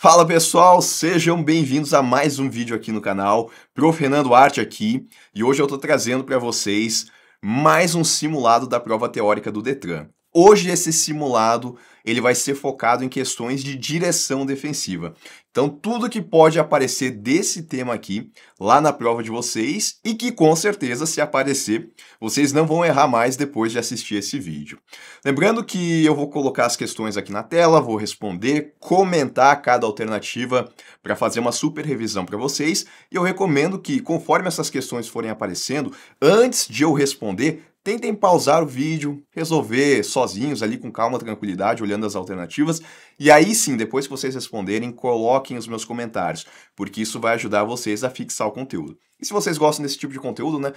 Fala pessoal, sejam bem-vindos a mais um vídeo aqui no canal. Prof. Renan Duarte aqui, e hoje eu estou trazendo para vocês mais um simulado da prova teórica do Detran. Hoje esse simulado ele vai ser focado em questões de direção defensiva. Então tudo que pode aparecer desse tema aqui lá na prova de vocês e que com certeza se aparecer, vocês não vão errar mais depois de assistir esse vídeo. Lembrando que eu vou colocar as questões aqui na tela, vou responder, comentar cada alternativa para fazer uma super revisão para vocês, e eu recomendo que conforme essas questões forem aparecendo, antes de eu responder, tentem pausar o vídeo, resolver sozinhos ali com calma, tranquilidade, olhando as alternativas, e aí sim, depois que vocês responderem, coloquem os meus comentários, porque isso vai ajudar vocês a fixar o conteúdo. E se vocês gostam desse tipo de conteúdo, né,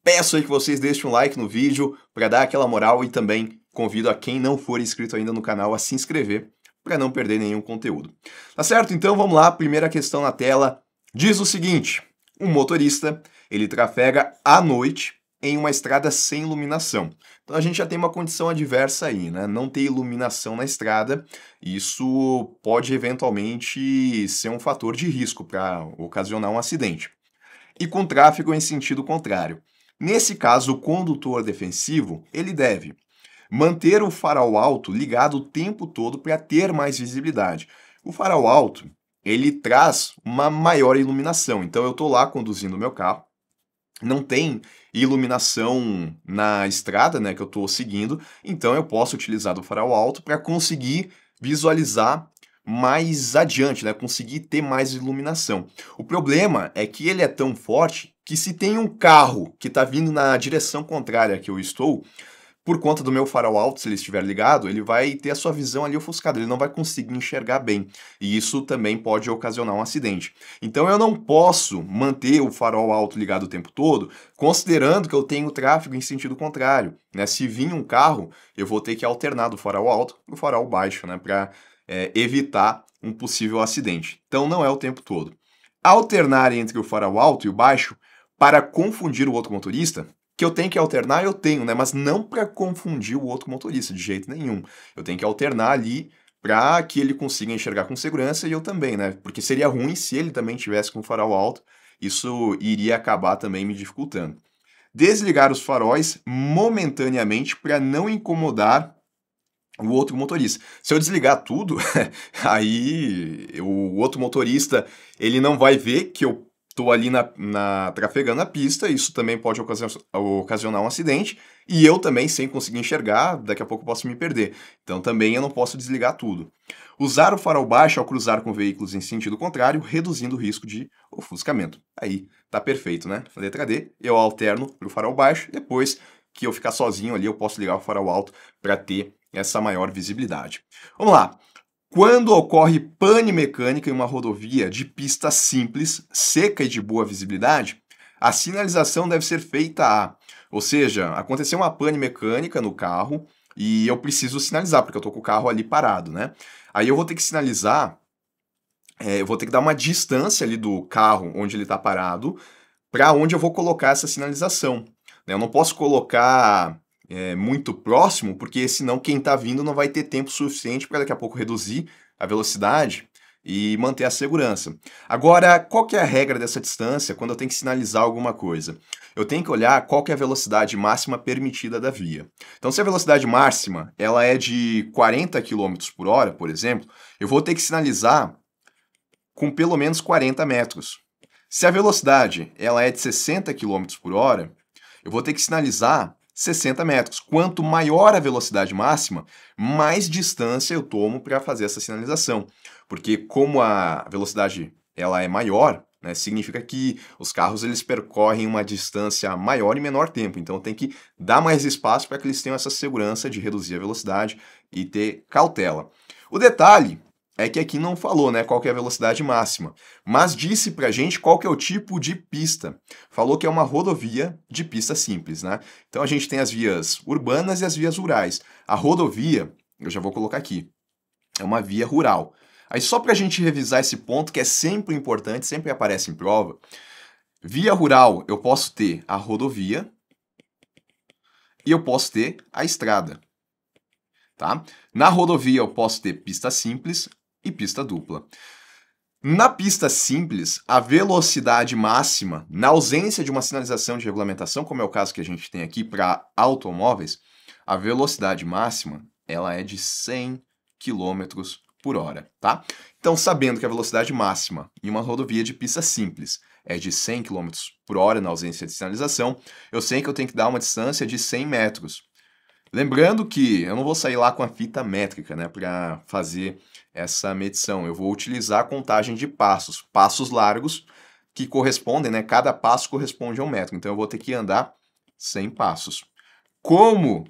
peço aí que vocês deixem um like no vídeo para dar aquela moral e também convido a quem não for inscrito ainda no canal a se inscrever para não perder nenhum conteúdo. Tá certo? Então vamos lá, primeira questão na tela diz o seguinte: um motorista, ele trafega à noite em uma estrada sem iluminação. Então a gente já tem uma condição adversa aí, né? Não ter iluminação na estrada, isso pode eventualmente ser um fator de risco para ocasionar um acidente. E com tráfego em sentido contrário. Nesse caso, o condutor defensivo, ele deve manter o farol alto ligado o tempo todo para ter mais visibilidade. O farol alto, ele traz uma maior iluminação. Então eu estou lá conduzindo o meu carro, não tem iluminação na estrada, né, que eu estou seguindo, então eu posso utilizar do farol alto para conseguir visualizar mais adiante, né, conseguir ter mais iluminação. O problema é que ele é tão forte que se tem um carro que está vindo na direção contrária que eu estou, por conta do meu farol alto, se ele estiver ligado, ele vai ter a sua visão ali ofuscada, ele não vai conseguir enxergar bem. E isso também pode ocasionar um acidente. Então eu não posso manter o farol alto ligado o tempo todo, considerando que eu tenho tráfego em sentido contrário, né? Se vir um carro, eu vou ter que alternar do farol alto para o farol baixo, né? Para evitar um possível acidente. Então não é o tempo todo. Alternar entre o farol alto e o baixo para confundir o outro motorista, que eu tenho que alternar, eu tenho, né? Mas não para confundir o outro motorista, de jeito nenhum. Eu tenho que alternar ali para que ele consiga enxergar com segurança e eu também, né? Porque seria ruim se ele também tivesse com o farol alto, isso iria acabar também me dificultando. Desligar os faróis momentaneamente para não incomodar o outro motorista. Se eu desligar tudo, aí o outro motorista ele não vai ver que eu estou ali trafegando a pista, isso também pode ocasionar um acidente, e eu também, sem conseguir enxergar, daqui a pouco posso me perder. Então também eu não posso desligar tudo. Usar o farol baixo ao cruzar com veículos em sentido contrário, reduzindo o risco de ofuscamento. Aí, tá perfeito, né? Letra D, eu alterno para o farol baixo, depois que eu ficar sozinho ali, eu posso ligar o farol alto para ter essa maior visibilidade. Vamos lá. Quando ocorre pane mecânica em uma rodovia de pista simples, seca e de boa visibilidade, a sinalização deve ser feita ou seja, aconteceu uma pane mecânica no carro e eu preciso sinalizar, porque eu estou com o carro ali parado, né? Aí eu vou ter que sinalizar, eu vou ter que dar uma distância ali do carro onde ele está parado para onde eu vou colocar essa sinalização, né? Eu não posso colocar muito próximo, porque senão quem está vindo não vai ter tempo suficiente para daqui a pouco reduzir a velocidade e manter a segurança. Agora, qual que é a regra dessa distância quando eu tenho que sinalizar alguma coisa? Eu tenho que olhar qual que é a velocidade máxima permitida da via. Então, se a velocidade máxima ela é de 40 km por hora, por exemplo, eu vou ter que sinalizar com pelo menos 40 metros. Se a velocidade ela é de 60 km por hora, eu vou ter que sinalizar 60 metros. Quanto maior a velocidade máxima, mais distância eu tomo para fazer essa sinalização. Porque como a velocidade ela é maior, né, significa que os carros eles percorrem uma distância maior em menor tempo. Então tem que dar mais espaço para que eles tenham essa segurança de reduzir a velocidade e ter cautela. O detalhe é que aqui não falou, né, qual que é a velocidade máxima, mas disse pra gente qual que é o tipo de pista. Falou que é uma rodovia de pista simples, né? Então a gente tem as vias urbanas e as vias rurais. A rodovia, eu já vou colocar aqui, é uma via rural. Aí só pra gente revisar esse ponto que é sempre importante, sempre aparece em prova, via rural eu posso ter a rodovia e eu posso ter a estrada, tá? Na rodovia eu posso ter pista simples e pista dupla. Na pista simples, a velocidade máxima, na ausência de uma sinalização de regulamentação, como é o caso que a gente tem aqui para automóveis, a velocidade máxima ela é de 100 quilômetros por hora, tá? Então, sabendo que a velocidade máxima em uma rodovia de pista simples é de 100 quilômetros por hora na ausência de sinalização, eu sei que eu tenho que dar uma distância de 100 metros. Lembrando que eu não vou sair lá com a fita métrica, né, para fazer essa medição. Eu vou utilizar a contagem de passos, passos largos que correspondem, né, cada passo corresponde a 1 metro. Então eu vou ter que andar 100 passos. Como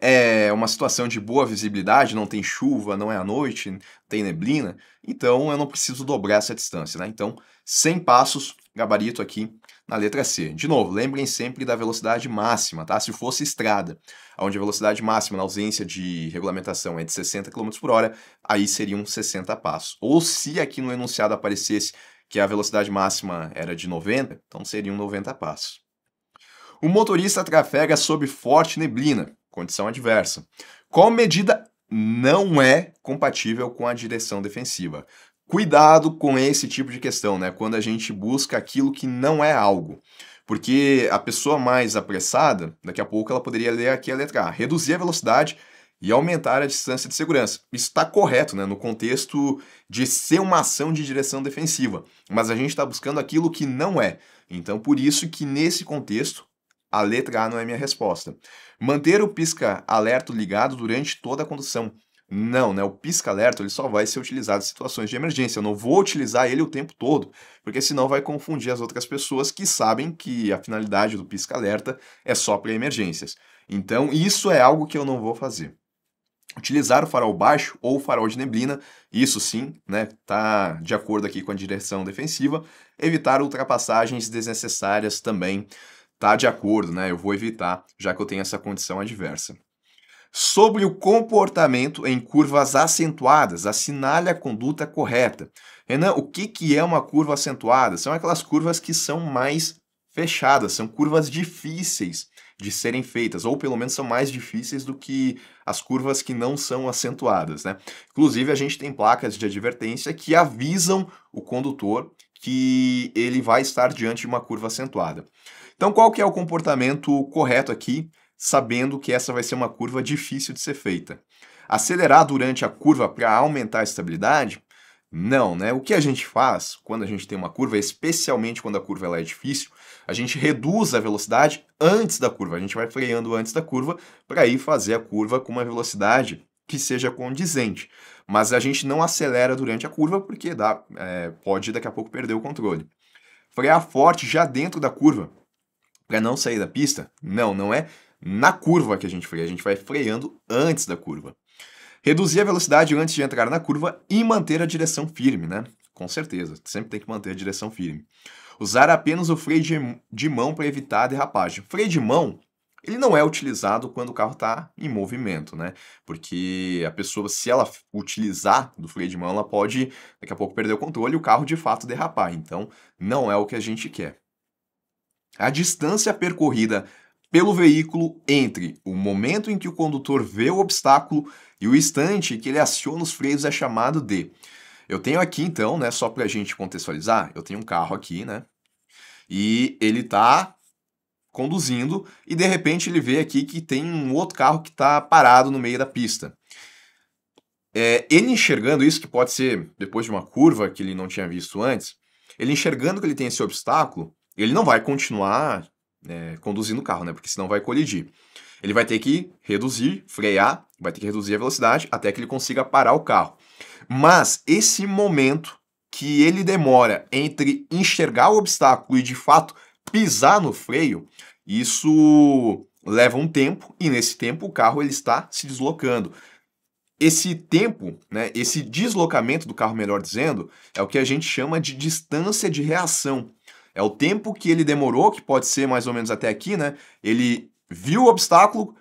é uma situação de boa visibilidade, não tem chuva, não é à noite, tem neblina, então eu não preciso dobrar essa distância, né? Então, 100 passos, gabarito aqui na letra C. De novo, lembrem sempre da velocidade máxima, tá? Se fosse estrada, onde a velocidade máxima na ausência de regulamentação é de 60 km por hora, aí seriam 60 passos. Ou se aqui no enunciado aparecesse que a velocidade máxima era de 90, então seriam 90 passos. O motorista trafega sob forte neblina, condição adversa. Qual medida não é compatível com a direção defensiva? Cuidado com esse tipo de questão, né? Quando a gente busca aquilo que não é algo. Porque a pessoa mais apressada, daqui a pouco ela poderia ler aqui a letra A, reduzir a velocidade e aumentar a distância de segurança. Isso está correto, né? No contexto de ser uma ação de direção defensiva. Mas a gente está buscando aquilo que não é. Então, por isso que nesse contexto, a letra A não é minha resposta. Manter o pisca-alerta ligado durante toda a condução. Não, né? O pisca-alerta ele só vai ser utilizado em situações de emergência. Eu não vou utilizar ele o tempo todo, porque senão vai confundir as outras pessoas que sabem que a finalidade do pisca-alerta é só para emergências. Então, isso é algo que eu não vou fazer. Utilizar o farol baixo ou o farol de neblina, isso sim, né, tá de acordo aqui com a direção defensiva. Evitar ultrapassagens desnecessárias também tá de acordo, né? Eu vou evitar, já que eu tenho essa condição adversa. Sobre o comportamento em curvas acentuadas, assinale a conduta correta. Renan, o que é uma curva acentuada? São aquelas curvas que são mais fechadas, são curvas difíceis de serem feitas, ou pelo menos são mais difíceis do que as curvas que não são acentuadas, né? Inclusive, a gente tem placas de advertência que avisam o condutor que ele vai estar diante de uma curva acentuada. Então, qual que é o comportamento correto aqui, sabendo que essa vai ser uma curva difícil de ser feita? Acelerar durante a curva para aumentar a estabilidade? Não, né? O que a gente faz quando a gente tem uma curva, especialmente quando a curva ela é difícil, a gente reduz a velocidade antes da curva. A gente vai freando antes da curva para ir fazer a curva com uma velocidade que seja condizente. Mas a gente não acelera durante a curva porque pode daqui a pouco perder o controle. Frear forte já dentro da curva para não sair da pista? Não é na curva que a gente freia, a gente vai freando antes da curva. Reduzir a velocidade antes de entrar na curva e manter a direção firme, né? Com certeza, sempre tem que manter a direção firme. Usar apenas o freio de mão para evitar a derrapagem. O freio de mão, ele não é utilizado quando o carro está em movimento, né? Porque a pessoa, se ela utilizar do freio de mão, ela pode daqui a pouco perder o controle e o carro de fato derrapar. Então, não é o que a gente quer. A distância percorrida pelo veículo entre o momento em que o condutor vê o obstáculo e o instante que ele aciona os freios é chamado de... Eu tenho aqui então, né, só para a gente contextualizar, eu tenho um carro aqui, né, e ele está conduzindo e de repente ele vê aqui que tem um outro carro que está parado no meio da pista. Ele enxergando isso, que pode ser depois de uma curva que ele não tinha visto antes, ele enxergando que ele tem esse obstáculo, ele não vai continuar conduzindo o carro, né? Porque senão vai colidir. Ele vai ter que reduzir, frear, vai ter que reduzir a velocidade até que ele consiga parar o carro. Mas esse momento que ele demora entre enxergar o obstáculo e de fato pisar no freio, isso leva um tempo e nesse tempo o carro ele está se deslocando. Esse tempo, né, esse deslocamento do carro, melhor dizendo, é o que a gente chama de distância de reação. É o tempo que ele demorou, que pode ser mais ou menos até aqui, né? Ele viu o obstáculo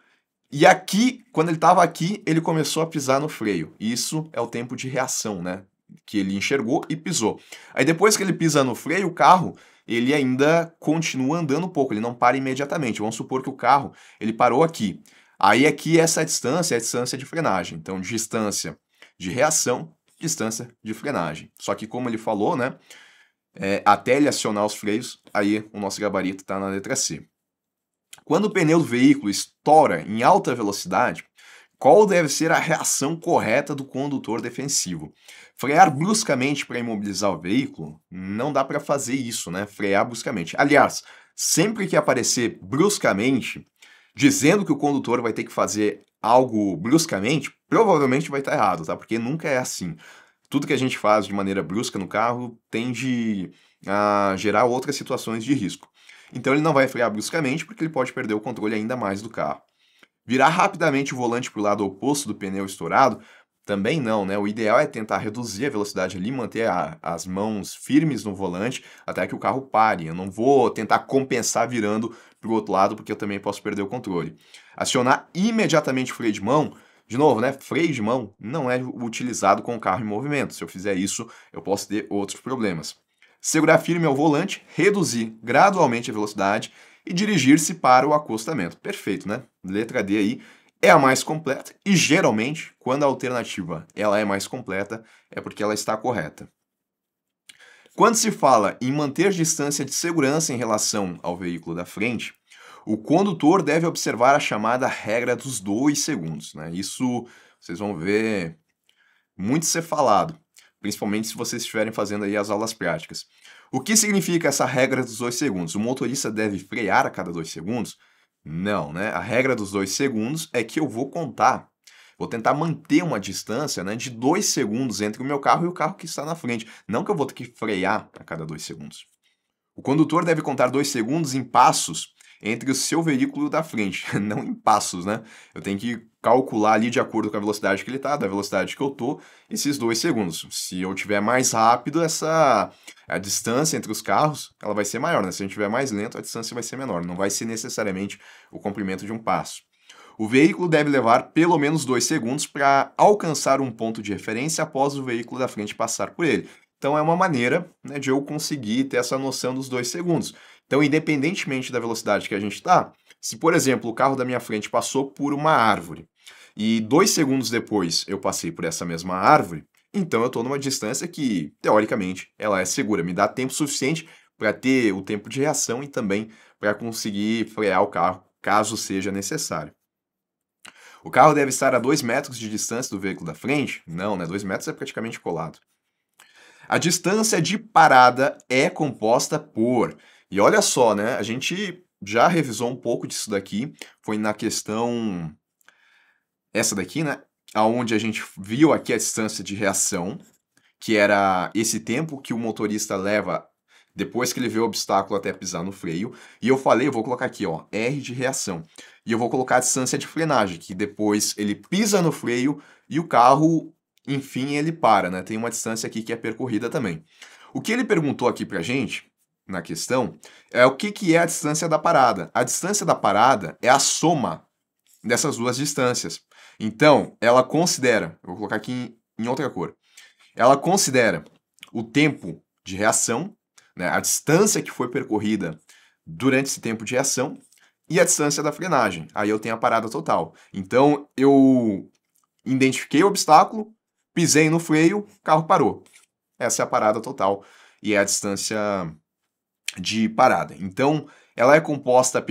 e aqui, quando ele estava aqui, ele começou a pisar no freio. Isso é o tempo de reação, né? Que ele enxergou e pisou. Aí depois que ele pisa no freio, o carro, ele ainda continua andando um pouco, ele não para imediatamente. Vamos supor que o carro, ele parou aqui. Aí aqui essa distância é a distância de frenagem. Então, distância de reação distância de frenagem. Só que como ele falou, né, até ele acionar os freios, aí o nosso gabarito está na letra C. Quando o pneu do veículo estoura em alta velocidade, qual deve ser a reação correta do condutor defensivo? Frear bruscamente para imobilizar o veículo? Não dá para fazer isso, né? Frear bruscamente. Aliás, sempre que aparecer bruscamente, dizendo que o condutor vai ter que fazer algo bruscamente, provavelmente vai estar errado, tá? Porque nunca é assim. Tudo que a gente faz de maneira brusca no carro tende a gerar outras situações de risco. Então ele não vai frear bruscamente porque ele pode perder o controle ainda mais do carro. Virar rapidamente o volante para o lado oposto do pneu estourado? Também não, né? O ideal é tentar reduzir a velocidade ali, manter as mãos firmes no volante até que o carro pare. Eu não vou tentar compensar virando para o outro lado porque eu também posso perder o controle. Acionar imediatamente o freio de mão. De novo, né? Freio de mão não é utilizado com o carro em movimento. Se eu fizer isso, eu posso ter outros problemas. Segurar firme ao volante, reduzir gradualmente a velocidade e dirigir-se para o acostamento. Perfeito, né? Letra D aí é a mais completa e geralmente, quando a alternativa ela é mais completa, é porque ela está correta. Quando se fala em manter distância de segurança em relação ao veículo da frente, o condutor deve observar a chamada regra dos 2 segundos, né? Isso vocês vão ver muito ser falado, principalmente se vocês estiverem fazendo aí as aulas práticas. O que significa essa regra dos 2 segundos? O motorista deve frear a cada 2 segundos? Não, né? A regra dos 2 segundos é que eu vou tentar manter uma distância, né, de 2 segundos entre o meu carro e o carro que está na frente. Não que eu vou ter que frear a cada 2 segundos. O condutor deve contar 2 segundos em passos entre o seu veículo da frente, não em passos, né? Eu tenho que calcular ali de acordo com a velocidade que ele está, da velocidade que eu tô, esses 2 segundos. Se eu tiver mais rápido, a distância entre os carros, ela vai ser maior, né? Se a gente tiver mais lento, a distância vai ser menor, não vai ser necessariamente o comprimento de um passo. O veículo deve levar pelo menos 2 segundos para alcançar um ponto de referência após o veículo da frente passar por ele. Então é uma maneira, né, de eu conseguir ter essa noção dos 2 segundos. Então, independentemente da velocidade que a gente está, se, por exemplo, o carro da minha frente passou por uma árvore e 2 segundos depois eu passei por essa mesma árvore, então eu estou numa distância que, teoricamente, ela é segura. Me dá tempo suficiente para ter o tempo de reação e também para conseguir frear o carro, caso seja necessário. O carro deve estar a 2 metros de distância do veículo da frente? Não, né? 2 metros é praticamente colado. A distância de parada é composta por... E olha só, né? A gente já revisou um pouco disso daqui. Foi na questão... Essa daqui, né? Onde a gente viu aqui a distância de reação, que era esse tempo que o motorista leva depois que ele vê o obstáculo até pisar no freio. E eu falei, eu vou colocar aqui, ó, R de reação. E eu vou colocar a distância de frenagem, que depois ele pisa no freio e o carro, enfim, ele para, né? Tem uma distância aqui que é percorrida também. O que ele perguntou aqui pra gente, na questão, é o que é a distância da parada. A distância da parada é a soma dessas duas distâncias. Então, ela considera, eu vou colocar aqui em outra cor, ela considera o tempo de reação, né, a distância que foi percorrida durante esse tempo de reação e a distância da frenagem. Aí eu tenho a parada total. Então, eu identifiquei o obstáculo, pisei no freio, o carro parou. Essa é a parada total e é a distância de parada. Então, ela é composta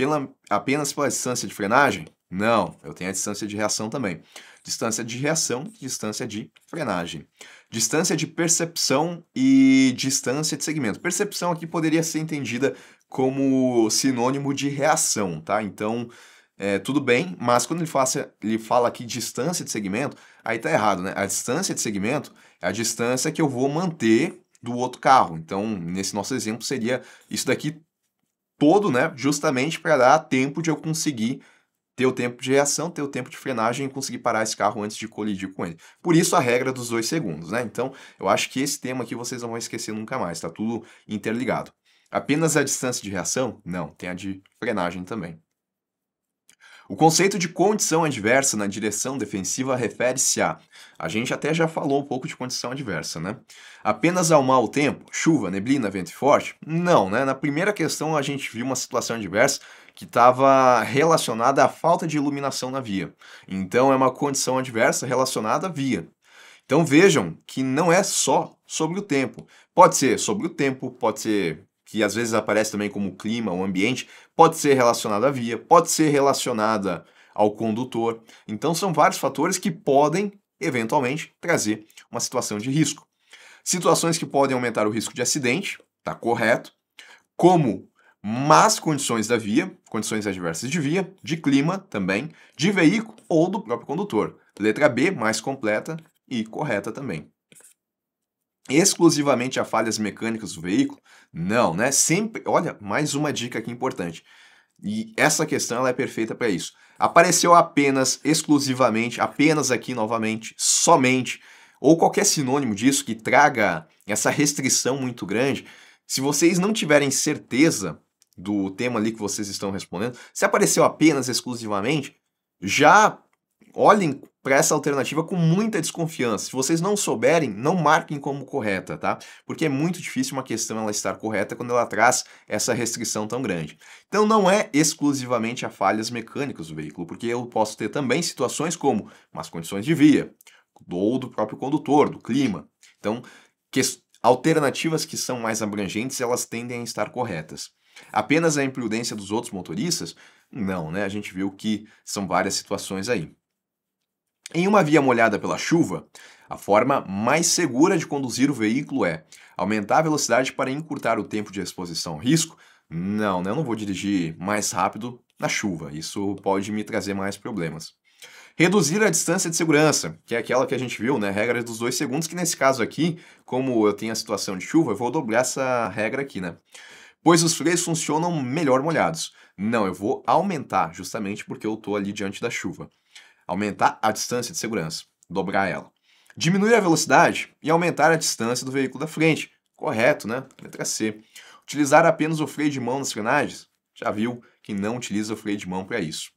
apenas pela distância de frenagem? Não, eu tenho a distância de reação também. Distância de reação, distância de frenagem. Distância de percepção e distância de segmento. Percepção aqui poderia ser entendida como sinônimo de reação, tá? Então, tudo bem, mas quando ele fala aqui distância de segmento, aí tá errado, né? A distância de segmento é a distância que eu vou manter do outro carro. Então, nesse nosso exemplo, seria isso daqui todo, né? Justamente para dar tempo de eu conseguir ter o tempo de reação, ter o tempo de frenagem e conseguir parar esse carro antes de colidir com ele. Por isso a regra dos 2 segundos, né? Então, eu acho que esse tema aqui vocês não vão esquecer nunca mais, tá tudo interligado. Apenas a distância de reação? Não, tem a de frenagem também. O conceito de condição adversa na direção defensiva refere-se a gente até já falou um pouco de condição adversa, né? Apenas ao mau tempo, chuva, neblina, vento forte? Não, né? Na primeira questão a gente viu uma situação adversa que estava relacionada à falta de iluminação na via. Então é uma condição adversa relacionada à via. Então vejam que não é só sobre o tempo. Pode ser sobre o tempo, pode ser que às vezes aparece também como o clima, o ambiente, pode ser relacionado à via, pode ser relacionada ao condutor. Então são vários fatores que podem eventualmente trazer uma situação de risco. Situações que podem aumentar o risco de acidente, tá correto, como más condições da via, condições adversas de via, de clima também, de veículo ou do próprio condutor. Letra B, mais completa e correta também. Exclusivamente a falhas mecânicas do veículo? Não, né? Sempre, olha, mais uma dica aqui importante. E essa questão ela é perfeita para isso. Apareceu apenas, exclusivamente, apenas aqui novamente, somente, ou qualquer sinônimo disso que traga essa restrição muito grande, se vocês não tiverem certeza do tema ali que vocês estão respondendo, se apareceu apenas, exclusivamente, já olhem para essa alternativa com muita desconfiança. Se vocês não souberem, não marquem como correta, tá? Porque é muito difícil uma questão ela estar correta quando ela traz essa restrição tão grande. Então não é exclusivamente a falhas mecânicas do veículo, porque eu posso ter também situações como más condições de via, ou do próprio condutor, do clima. Então, alternativas que são mais abrangentes, elas tendem a estar corretas. Apenas a imprudência dos outros motoristas? Não, né? A gente viu que são várias situações aí. Em uma via molhada pela chuva, a forma mais segura de conduzir o veículo é aumentar a velocidade para encurtar o tempo de exposição ao risco? Não, né? Eu não vou dirigir mais rápido na chuva, isso pode me trazer mais problemas. Reduzir a distância de segurança, que é aquela que a gente viu, né? Regra dos 2 segundos, que nesse caso aqui, como eu tenho a situação de chuva, eu vou dobrar essa regra aqui, né? Pois os freios funcionam melhor molhados. Não, eu vou aumentar, justamente porque eu estou ali diante da chuva. Aumentar a distância de segurança, dobrar ela. Diminuir a velocidade e aumentar a distância do veículo da frente. Correto, né? Letra C. Utilizar apenas o freio de mão nas frenagens? Já viu que não utiliza o freio de mão para isso.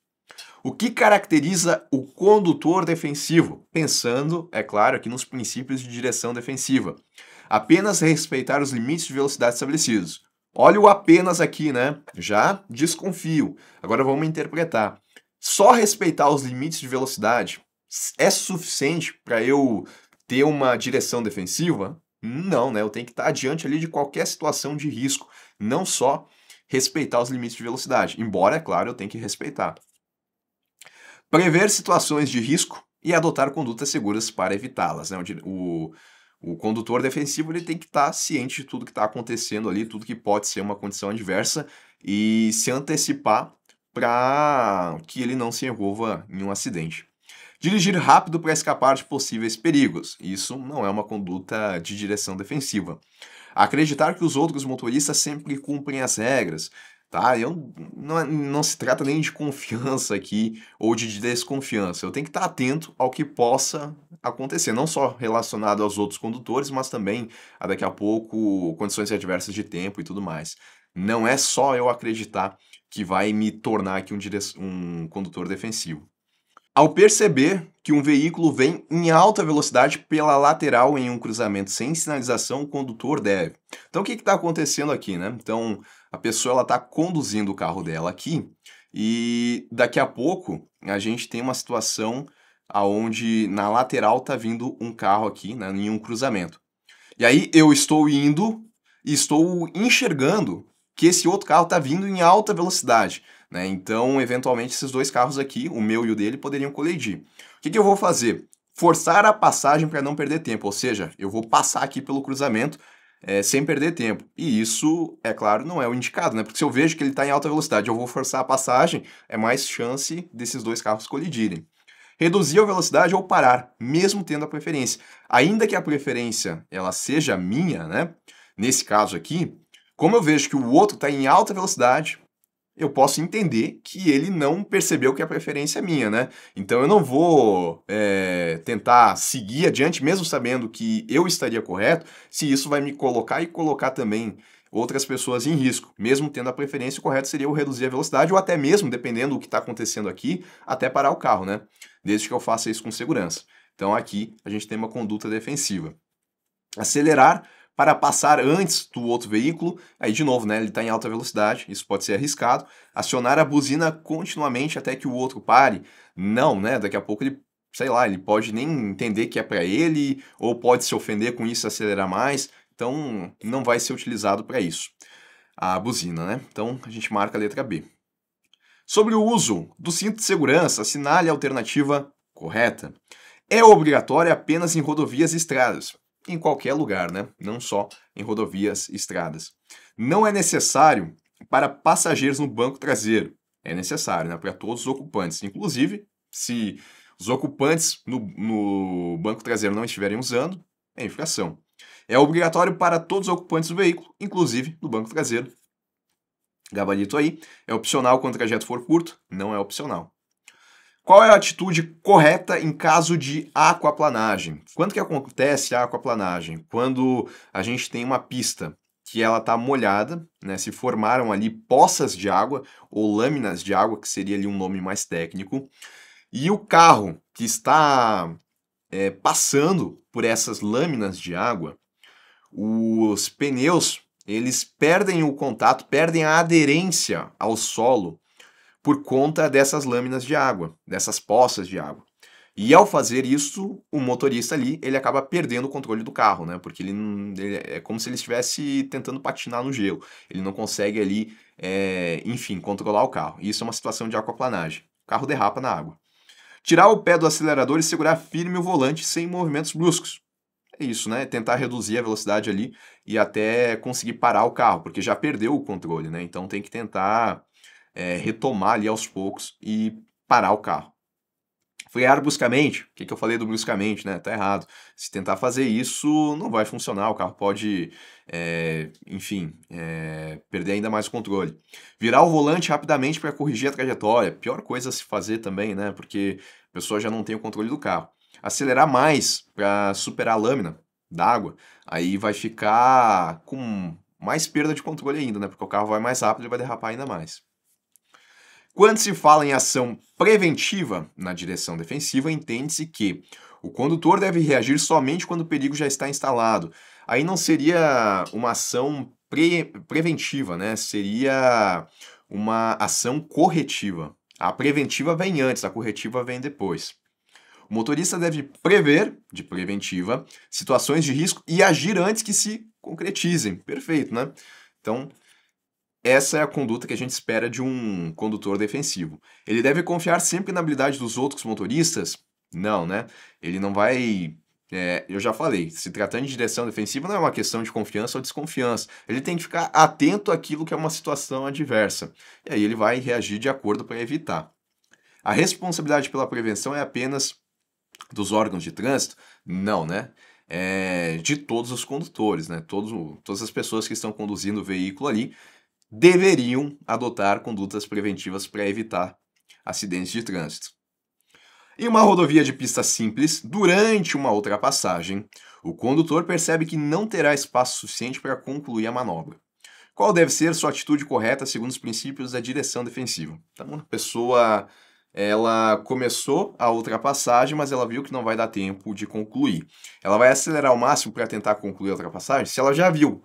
O que caracteriza o condutor defensivo? Pensando, é claro, aqui nos princípios de direção defensiva. Apenas respeitar os limites de velocidade estabelecidos. Olha o apenas aqui, né? Já desconfio. Agora vamos interpretar. Só respeitar os limites de velocidade é suficiente para eu ter uma direção defensiva? Não, né? Eu tenho que estar adiante ali de qualquer situação de risco, não só respeitar os limites de velocidade, embora, é claro, eu tenho que respeitar. Prever situações de risco e adotar condutas seguras para evitá-las, né? O condutor defensivo ele tem que estar ciente de tudo que está acontecendo ali, tudo que pode ser uma condição adversa e se antecipar para que ele não se envolva em um acidente. Dirigir rápido para escapar de possíveis perigos. Isso não é uma conduta de direção defensiva. Acreditar que os outros motoristas sempre cumprem as regras. Tá? Não se trata nem de confiança aqui ou de desconfiança. Eu tenho que estar atento ao que possa acontecer, não só relacionado aos outros condutores, mas também a daqui a pouco condições adversas de tempo e tudo mais. Não é só eu acreditar que vai me tornar aqui um condutor defensivo. Ao perceber que um veículo vem em alta velocidade pela lateral em um cruzamento sem sinalização, o condutor deve. Então, o que está acontecendo aqui, né? Então, a pessoa está conduzindo o carro dela aqui e daqui a pouco a gente tem uma situação onde na lateral está vindo um carro aqui, né, em um cruzamento. E aí eu estou indo e estou enxergando que esse outro carro está vindo em alta velocidade, né? Então, eventualmente, esses dois carros aqui, o meu e o dele, poderiam colidir. O que eu vou fazer? Forçar a passagem para não perder tempo, ou seja, eu vou passar aqui pelo cruzamento sem perder tempo. E isso, é claro, não é o indicado, né? Porque se eu vejo que ele está em alta velocidade, eu vou forçar a passagem, é mais chance desses dois carros colidirem. Reduzir a velocidade ou parar, mesmo tendo a preferência. Ainda que a preferência ela seja minha, né? Nesse caso aqui, como eu vejo que o outro está em alta velocidade, eu posso entender que ele não percebeu que a preferência é minha, né? Então eu não vou tentar seguir adiante, mesmo sabendo que eu estaria correto, se isso vai me colocar e colocar também outras pessoas em risco. Mesmo tendo a preferência, o correto seria eu reduzir a velocidade ou até mesmo, dependendo do que está acontecendo aqui, até parar o carro, né? Desde que eu faça isso com segurança. Então aqui a gente tem uma conduta defensiva. Acelerar para passar antes do outro veículo, aí de novo, né, ele está em alta velocidade, isso pode ser arriscado. Acionar a buzina continuamente até que o outro pare, não, né, daqui a pouco ele sei lá, ele pode nem entender que é para ele, ou pode se ofender com isso e acelerar mais, então não vai ser utilizado para isso. A buzina, né? Então a gente marca a letra B. Sobre o uso do cinto de segurança, assinale a alternativa correta. É obrigatório apenas em rodovias e estradas. Em qualquer lugar, né? Não só em rodovias e estradas. Não é necessário para passageiros no banco traseiro. É necessário, né? Para todos os ocupantes. Inclusive, se os ocupantes no banco traseiro não estiverem usando, é infração. É obrigatório para todos os ocupantes do veículo, inclusive no banco traseiro. Gabarito aí. É opcional quando o trajeto for curto? Não é opcional. Qual é a atitude correta em caso de aquaplanagem? Quando que acontece a aquaplanagem? Quando a gente tem uma pista que ela está molhada, né? Se formaram ali poças de água ou lâminas de água, que seria ali um nome mais técnico, e o carro que está passando por essas lâminas de água, os pneus eles perdem o contato, perdem a aderência ao solo por conta dessas lâminas de água, dessas poças de água. E ao fazer isso, o motorista ali, ele acaba perdendo o controle do carro, né? Porque ele é como se ele estivesse tentando patinar no gelo. Ele não consegue ali, enfim, controlar o carro. E isso é uma situação de aquaplanagem. O carro derrapa na água. Tirar o pé do acelerador e segurar firme o volante sem movimentos bruscos. É isso, né? Tentar reduzir a velocidade ali e até conseguir parar o carro, porque já perdeu o controle, né? Então tem que tentar retomar ali aos poucos e parar o carro. Frear bruscamente, o que eu falei do bruscamente, né? Tá errado. Se tentar fazer isso, não vai funcionar, o carro pode, enfim, perder ainda mais o controle. Virar o volante rapidamente para corrigir a trajetória, pior coisa a se fazer também, né? Porque a pessoa já não tem o controle do carro. Acelerar mais para superar a lâmina d'água, aí vai ficar com mais perda de controle ainda, né? Porque o carro vai mais rápido e vai derrapar ainda mais. Quando se fala em ação preventiva na direção defensiva, entende-se que o condutor deve reagir somente quando o perigo já está instalado. Aí não seria uma ação preventiva, né? Seria uma ação corretiva. A preventiva vem antes, a corretiva vem depois. O motorista deve prever, de preventiva, situações de risco e agir antes que se concretizem. Perfeito, né? Então, essa é a conduta que a gente espera de um condutor defensivo. Ele deve confiar sempre na habilidade dos outros motoristas? Não, né? Ele não vai. Eu já falei, se tratando de direção defensiva, não é uma questão de confiança ou desconfiança. Ele tem que ficar atento àquilo que é uma situação adversa. E aí ele vai reagir de acordo para evitar. A responsabilidade pela prevenção é apenas dos órgãos de trânsito? Não, né? É de todos os condutores, né? Todas as pessoas que estão conduzindo o veículo ali deveriam adotar condutas preventivas para evitar acidentes de trânsito. Em uma rodovia de pista simples, durante uma ultrapassagem, o condutor percebe que não terá espaço suficiente para concluir a manobra. Qual deve ser sua atitude correta segundo os princípios da direção defensiva? Então, a pessoa ela começou a ultrapassagem, mas ela viu que não vai dar tempo de concluir. Ela vai acelerar ao máximo para tentar concluir a ultrapassagem? Se ela já viu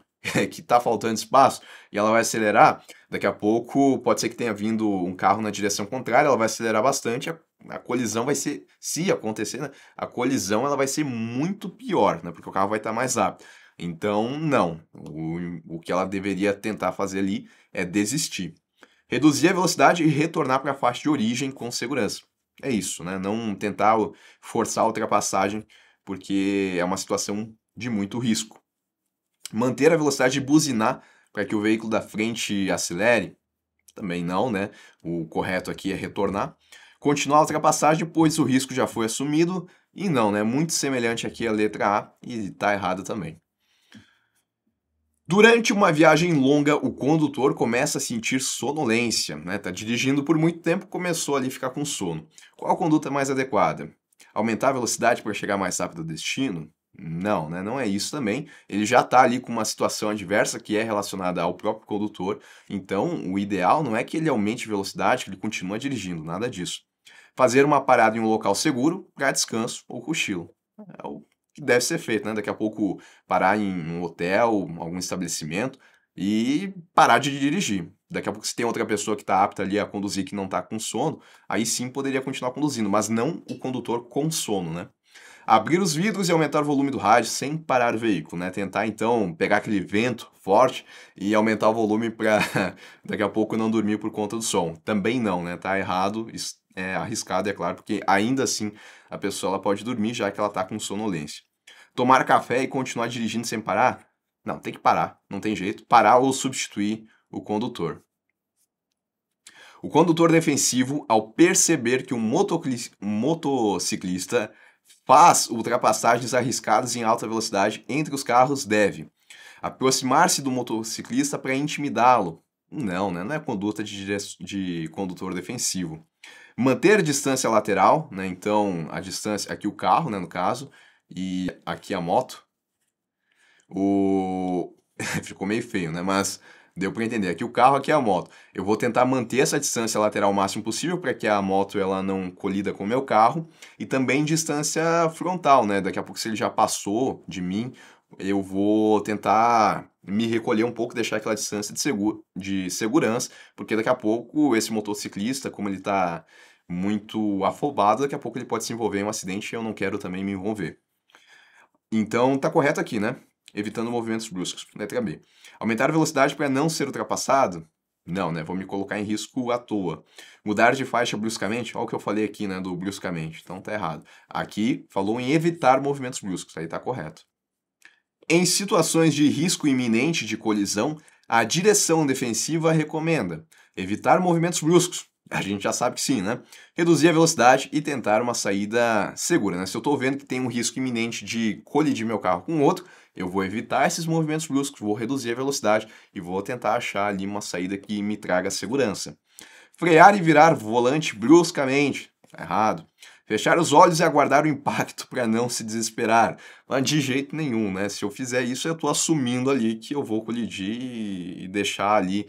que está faltando espaço e ela vai acelerar, daqui a pouco pode ser que tenha vindo um carro na direção contrária, ela vai acelerar bastante, a colisão vai ser, se acontecer, né, a colisão ela vai ser muito pior, né, porque o carro vai estar mais rápido. Então, não. O que ela deveria tentar fazer ali é desistir. Reduzir a velocidade e retornar para a faixa de origem com segurança. É isso, né? Não tentar forçar a ultrapassagem, porque é uma situação de muito risco. Manter a velocidade e buzinar para que o veículo da frente acelere? Também não, né? O correto aqui é retornar. Continuar a ultrapassagem, pois o risco já foi assumido. E não, né? Muito semelhante aqui à letra A e está errado também. Durante uma viagem longa, o condutor começa a sentir sonolência, né? Tá dirigindo por muito tempo, começou ali a ficar com sono. Qual a conduta mais adequada? Aumentar a velocidade para chegar mais rápido ao destino? Não, né? Não é isso também. Ele já está ali com uma situação adversa que é relacionada ao próprio condutor. Então, o ideal não é que ele aumente a velocidade, que ele continue dirigindo, nada disso. Fazer uma parada em um local seguro para descanso ou cochilo. É o que deve ser feito, né? Daqui a pouco parar em um hotel, algum estabelecimento, e parar de dirigir. Daqui a pouco, se tem outra pessoa que está apta ali a conduzir que não está com sono, aí sim poderia continuar conduzindo, mas não o condutor com sono, né? Abrir os vidros e aumentar o volume do rádio sem parar o veículo, né? Tentar então pegar aquele vento forte e aumentar o volume para daqui a pouco não dormir por conta do som. Também não, né? Tá errado, é arriscado, é claro, porque ainda assim a pessoa ela pode dormir já que ela tá com sonolência. Tomar café e continuar dirigindo sem parar? Não, tem que parar, não tem jeito. Parar ou substituir o condutor. O condutor defensivo, ao perceber que um motociclista faz ultrapassagens arriscadas em alta velocidade entre os carros, deve aproximar-se do motociclista para intimidá-lo. Não, né? Não é conduta de condutor defensivo. Manter distância lateral, né? Então, a distância, aqui o carro, né, no caso, e aqui a moto. Ficou meio feio, né? Mas deu para entender. Aqui o carro, aqui a moto. Eu vou tentar manter essa distância lateral o máximo possível para que a moto ela não colida com o meu carro e também distância frontal, né? Daqui a pouco se ele já passou de mim, eu vou tentar me recolher um pouco, deixar aquela distância de segurança, porque daqui a pouco esse motociclista, como ele está muito afobado, daqui a pouco ele pode se envolver em um acidente e eu não quero também me envolver. Então tá correto aqui, né? Evitando movimentos bruscos. Letra B. Aumentar a velocidade para não ser ultrapassado? Não, né? Vou me colocar em risco à toa. Mudar de faixa bruscamente? Olha o que eu falei aqui, né? Do bruscamente. Então tá errado. Aqui falou em evitar movimentos bruscos. Aí tá correto. Em situações de risco iminente de colisão, a direção defensiva recomenda evitar movimentos bruscos. A gente já sabe que sim, né? Reduzir a velocidade e tentar uma saída segura, né? Se eu estou vendo que tem um risco iminente de colidir meu carro com outro, eu vou evitar esses movimentos bruscos, vou reduzir a velocidade e vou tentar achar ali uma saída que me traga segurança. Frear e virar volante bruscamente. Tá errado. Fechar os olhos e aguardar o impacto para não se desesperar. Mas de jeito nenhum, né? Se eu fizer isso, eu estou assumindo ali que eu vou colidir e deixar ali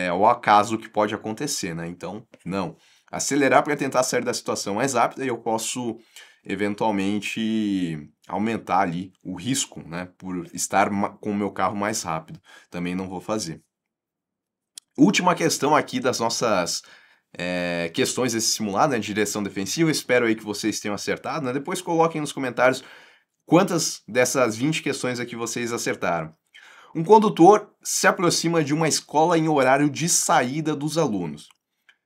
ao acaso que pode acontecer, né? Então, não. Acelerar para tentar sair da situação mais rápida e eu posso eventualmente aumentar ali o risco, né? Por estar com o meu carro mais rápido. Também não vou fazer. Última questão aqui das nossas questões desse simulado, né, de direção defensiva. Espero aí que vocês tenham acertado, né? Depois coloquem nos comentários quantas dessas 20 questões aqui vocês acertaram. Um condutor se aproxima de uma escola em horário de saída dos alunos.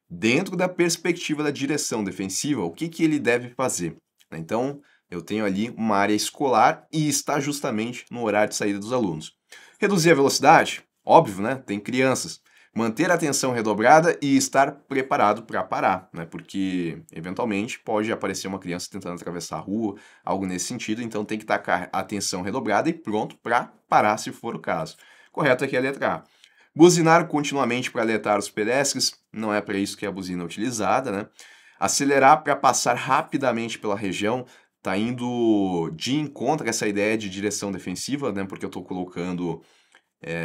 Dentro da perspectiva da direção defensiva, o que ele deve fazer? Então, eu tenho ali uma área escolar e está justamente no horário de saída dos alunos. Reduzir a velocidade? Óbvio, né? Tem crianças. Manter a atenção redobrada e estar preparado para parar, né? Porque eventualmente pode aparecer uma criança tentando atravessar a rua, algo nesse sentido, então tem que estar com a atenção redobrada e pronto para parar se for o caso. Correto aqui é a letra A. Buzinar continuamente para alertar os pedestres, não é para isso que a buzina é utilizada, né? Acelerar para passar rapidamente pela região, tá indo de encontro a essa ideia de direção defensiva, né? Porque eu estou colocando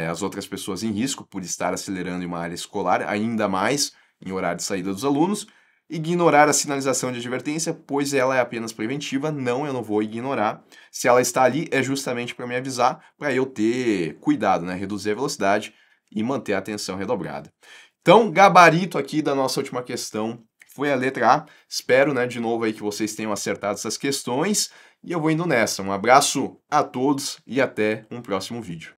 as outras pessoas em risco por estar acelerando em uma área escolar, ainda mais em horário de saída dos alunos. Ignorar a sinalização de advertência, pois ela é apenas preventiva. Não, eu não vou ignorar. Se ela está ali, é justamente para me avisar, para eu ter cuidado, né? Reduzir a velocidade e manter a atenção redobrada. Então, gabarito aqui da nossa última questão foi a letra A. Espero, né, de novo aí que vocês tenham acertado essas questões. E eu vou indo nessa. Um abraço a todos e até um próximo vídeo.